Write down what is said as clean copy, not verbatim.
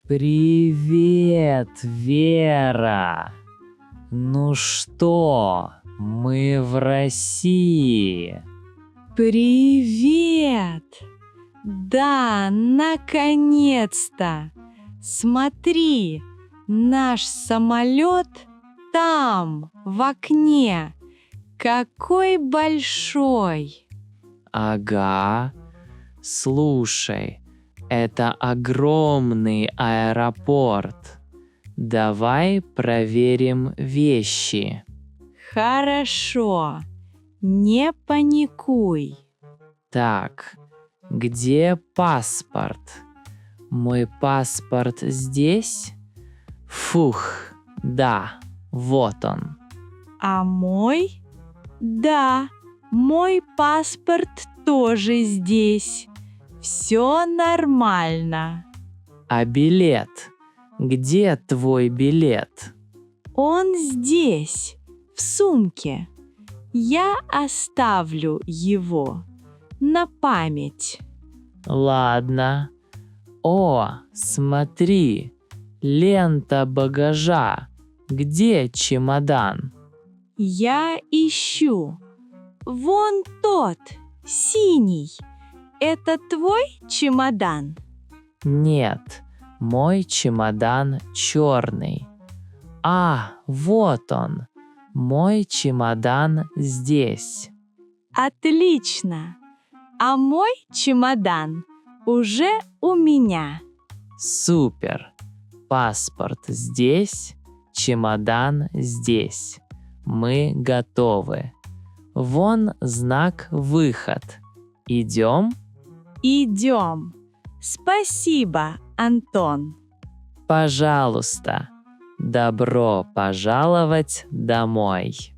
Привет, Вера! Ну что, мы в России. Привет! Да, наконец-то! Смотри, наш самолет там, в окне. Какой большой! Ага. Слушай, это огромный аэропорт. Давай проверим вещи. Хорошо, не паникуй. Так, где паспорт? Мой паспорт здесь? Фух, да, вот он. А мой? Да, мой паспорт тоже здесь. Все нормально. А билет? Где твой билет? Он здесь, в сумке. Я оставлю его на память. Ладно. О, смотри, лента багажа. Где чемодан? Я ищу. Вон тот, синий. Это твой чемодан? Нет, мой чемодан черный. А, вот он. Мой чемодан здесь. Отлично. А мой чемодан уже у меня. Супер. Паспорт здесь, чемодан здесь. Мы готовы. Вон знак «Выход». Идем? Идем. Спасибо, Антон. Пожалуйста. Добро пожаловать домой.